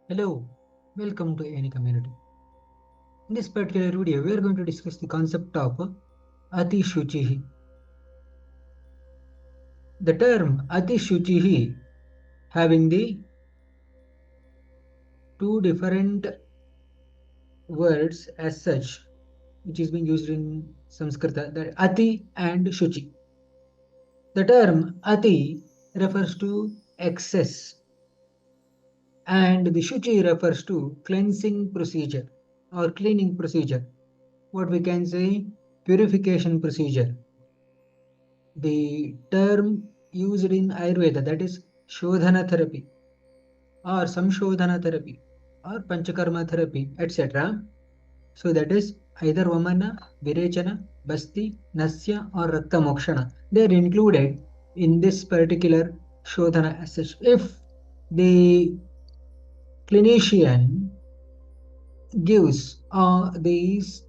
Hello, welcome to any community. In this particular video, we are going to discuss the concept of Atishuchi. The term Atishuchi having the two different words as such, which is being used in Sanskrit, that Ati and Shuchi. The term Ati refers to excess, and the Shuchi refers to cleansing procedure or cleaning procedure. What we can say, purification procedure. The term used in Ayurveda, that is Shodhana therapy or Samshodhana therapy or Panchakarma therapy, etc. So that is either Vamana, Virechana, Basti, Nasya or Rakta Mokshana. They are included in this particular Shodhana as such. If the clinician gives these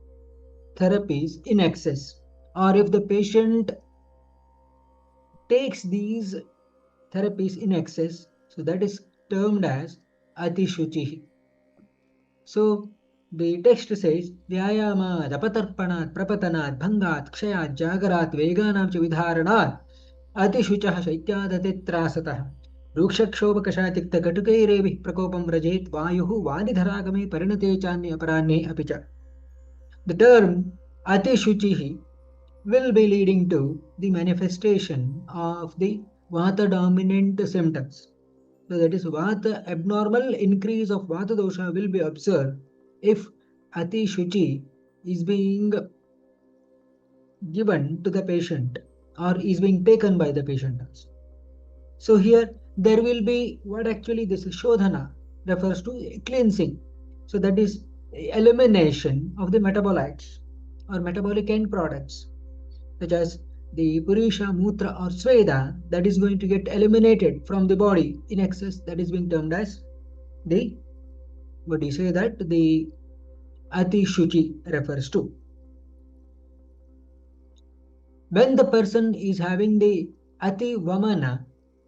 therapies in excess, or if the patient takes these therapies in excess, so that is termed as Atishuchi. So the text says, Vyayama, Dapatarpanat, Prapatanat, Bhangat, Kshayat, Jagarat, Veganam Vidharanat, Atishuchah Shaityadatitrasatah. रूक्षक्षोभकषातिक्तकटुकैरेभिः प्रकोपं व्रजेत् वायुः वादिधरागमे परिणते चान्ये अपराह्ने अपि च. The term Atishuchihi will be leading to the manifestation of the Vata dominant symptoms. So that is Vata, abnormal increase of Vata dosha will be observed if Atishuchi is being given to the patient or is being taken by the patient also. So here there will be what actually this Shodhana refers to cleansing. So that is elimination of the metabolites or metabolic end products such as the Purisha, Mutra or Sweda that is going to get eliminated from the body in excess, that is being termed as the, what do you say, that the Atishuchi refers to. When the person is having the Ati Vamana,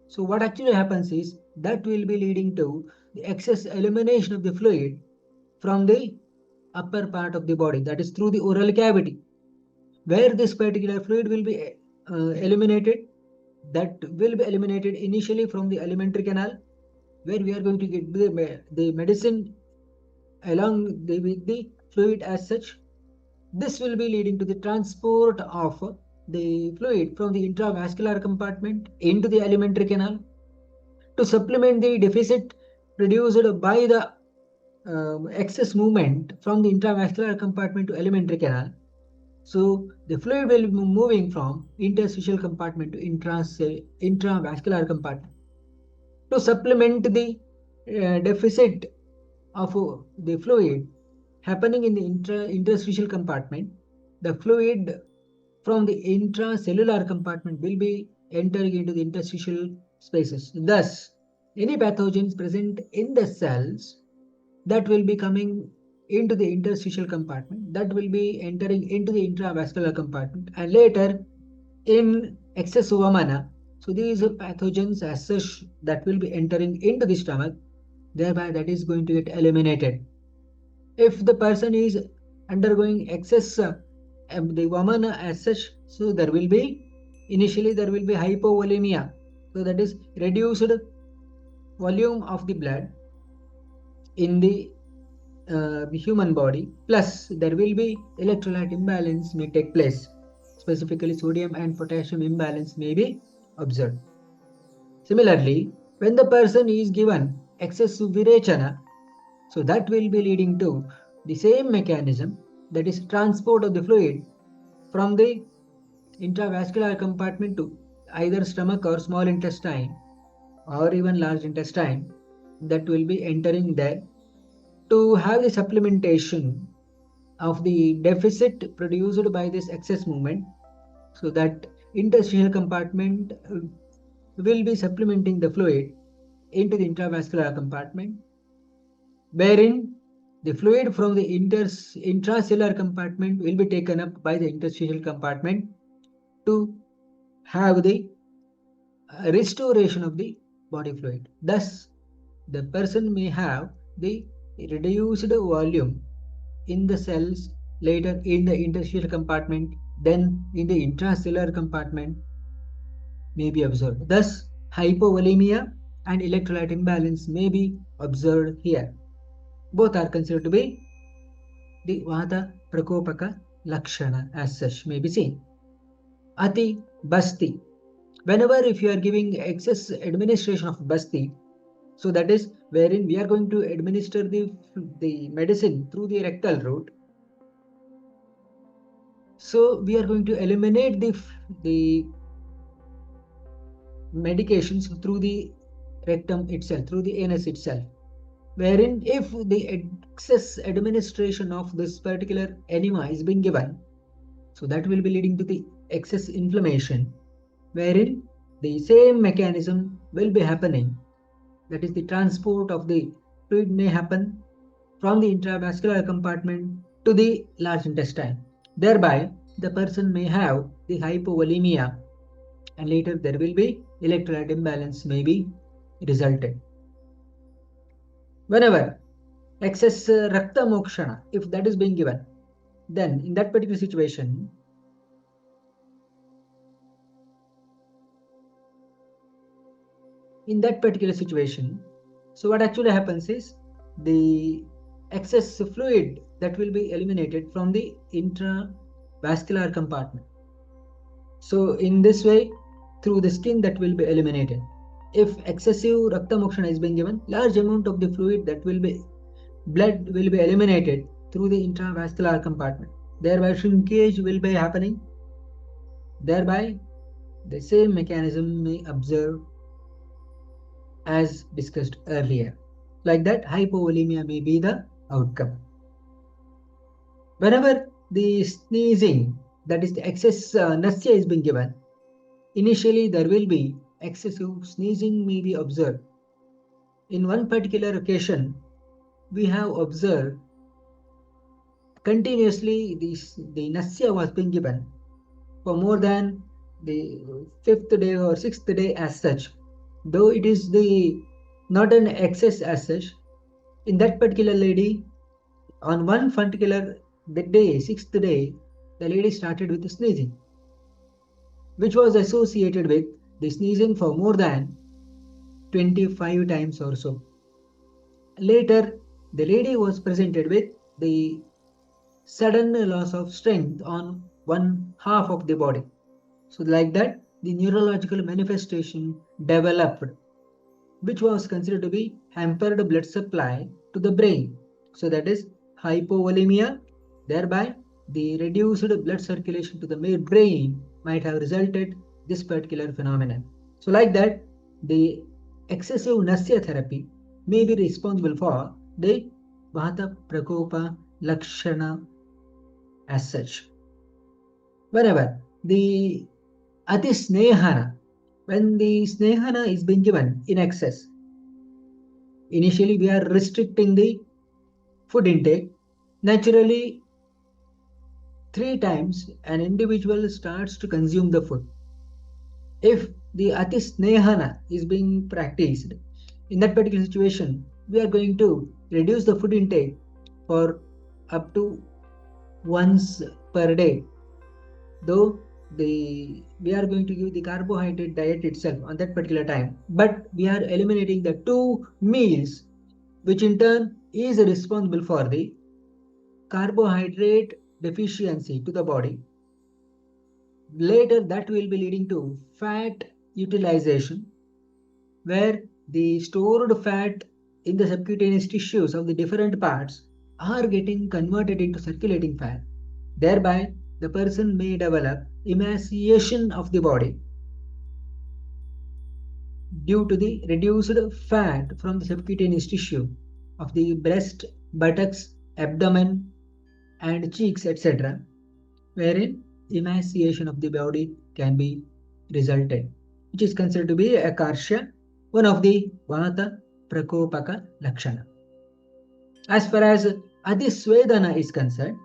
so what actually happens is that will be leading to the excess elimination of the fluid from the upper part of the body, that is through the oral cavity, where this particular fluid will be eliminated. That will be eliminated initially from the alimentary canal, where we are going to get the medicine along with the fluid as such. This will be leading to the transport of the fluid from the intravascular compartment into the alimentary canal to supplement the deficit produced by the excess movement from the intravascular compartment to alimentary canal. So the fluid will be moving from interstitial compartment to intravascular compartment to supplement the deficit of the fluid happening in the interstitial compartment. The fluid from the intracellular compartment will be entering into the interstitial spaces. Thus, any pathogens present in the cells that will be coming into the interstitial compartment, that will be entering into the intravascular compartment, and later in excess Vamana. So these pathogens as such that will be entering into the stomach, thereby that is going to get eliminated. If the person is undergoing excess the Vamana as such, so there will be initially there will be hypovolemia. So that is reduced volume of the blood in the human body, plus there will be electrolyte imbalance may take place. Specifically, sodium and potassium imbalance may be observed. Similarly, when the person is given excessive virechana, so that will be leading to the same mechanism, that is transport of the fluid from the intravascular compartment to either stomach or small intestine or even large intestine, that will be entering there to have the supplementation of the deficit produced by this excess movement. So that interstitial compartment will be supplementing the fluid into the intravascular compartment, wherein the fluid from the intracellular compartment will be taken up by the interstitial compartment to have the restoration of the body fluid. Thus, the person may have the reduced volume in the cells, later in the interstitial compartment, then in the intracellular compartment may be observed. Thus, hypovolemia and electrolyte imbalance may be observed here. Both are considered to be the Vata Prakopaka Lakshana as such may be seen. Ati Basti. Whenever if you are giving excess administration of Basti, so that is wherein we are going to administer the medicine through the rectal route. So we are going to eliminate the medications through the rectum itself, through the anus itself. Wherein if the excess administration of this particular enema is being given, so that will be leading to the excess inflammation, wherein the same mechanism will be happening. That is, the transport of the fluid may happen from the intravascular compartment to the large intestine. Thereby, the person may have the hypovolemia, and later there will be electrolyte imbalance may be resulted. Whenever excess rakta mokshana, if that is being given, then in that particular situation, so what actually happens is the excess fluid that will be eliminated from the intravascular compartment. So in this way, through the skin that will be eliminated. If excessive rakta mokshana is being given, large amount of the fluid that will be blood will be eliminated through the intravascular compartment. Thereby shrinkage will be happening. Thereby the same mechanism may observe as discussed earlier. Like that, hypovolemia may be the outcome. Whenever the sneezing, that is the excess nasya is being given, initially there will be excessive sneezing may be observed. In one particular occasion, we have observed continuously the nasya was being given for more than the 5th day or 6th day as such. Though it is not an excess as such, in that particular lady, on one particular day, 6th day, the lady started with sneezing, which was associated with the sneezing for more than 25 times or so. Later, the lady was presented with the sudden loss of strength on one half of the body. So like that, the neurological manifestation developed, which was considered to be hampered blood supply to the brain. So that is hypovolemia. Thereby, the reduced blood circulation to the brain might have resulted this particular phenomenon. So like that, the excessive nasya therapy may be responsible for the Vata Prakopa Lakshana as such. Whenever the Ati Snehana, when the Snehana is being given in excess, initially we are restricting the food intake. Naturally, 3 times an individual starts to consume the food. If the Ati Snehana is being practiced, in that particular situation, we are going to reduce the food intake for up to once per day. Though we are going to give the carbohydrate diet itself on that particular time, but we are eliminating the 2 meals, which in turn is responsible for the carbohydrate deficiency to the body. Later, that will be leading to fat utilization, where the stored fat in the subcutaneous tissues of the different parts are getting converted into circulating fat. Thereby, the person may develop emaciation of the body due to the reduced fat from the subcutaneous tissue of the breast, buttocks, abdomen, and cheeks, etc., wherein emaciation of the body can be resulted, which is considered to be a karsha, one of the Vata Prakopaka Lakshana. As far as Adisvedana is concerned,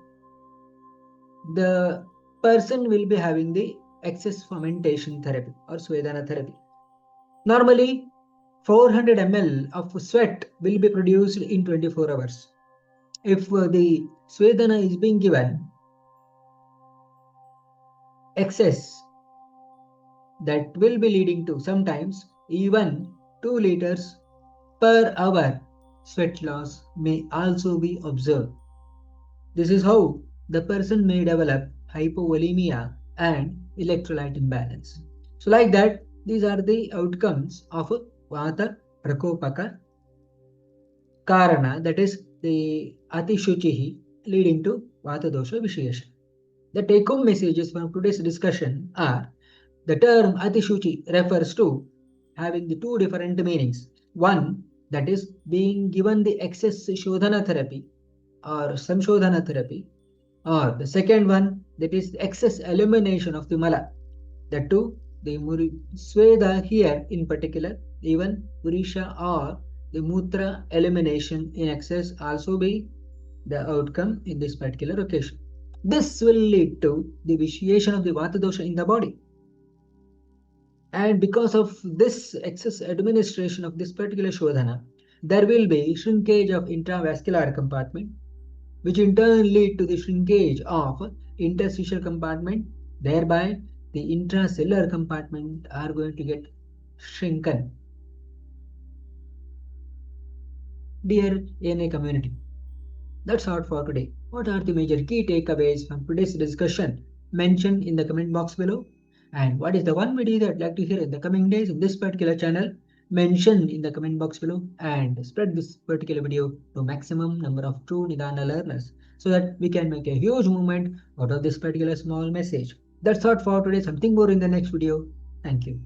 the person will be having the excess fermentation therapy or Svedana therapy. Normally, 400 ml of sweat will be produced in 24 hours. If the Svedana is being given excess, that will be leading to sometimes even 2 liters per hour sweat loss may also be observed. This is how the person may develop hypovolemia and electrolyte imbalance. So, like that, these are the outcomes of Vata Prakopaka Karana, that is the Atishuchi, leading to Vata Dosha vitiation. The take home messages from today's discussion are: the term Atishuchi refers to having the two different meanings. One, that is being given the excess Shodhana therapy or Samshodhana therapy, or the second one, that is the excess elimination of the mala. The two, the Sweda here in particular, even Purisha or the Mutra elimination in excess also be the outcome in this particular occasion. This will lead to the vitiation of the Vata dosha in the body. And because of this excess administration of this particular Shodhana, there will be shrinkage of intravascular compartment, which in turn lead to the shrinkage of interstitial compartment, thereby the intracellular compartment are going to get shrunken. Dear ANA community, that's all for today. What are the major key takeaways from today's discussion? Mention in the comment box below. And what is the one video that you'd like to hear in the coming days in this particular channel? Mention in the comment box below and spread this particular video to maximum number of true Nidana learners so that we can make a huge movement out of this particular small message. That's all for today. Something more in the next video. Thank you.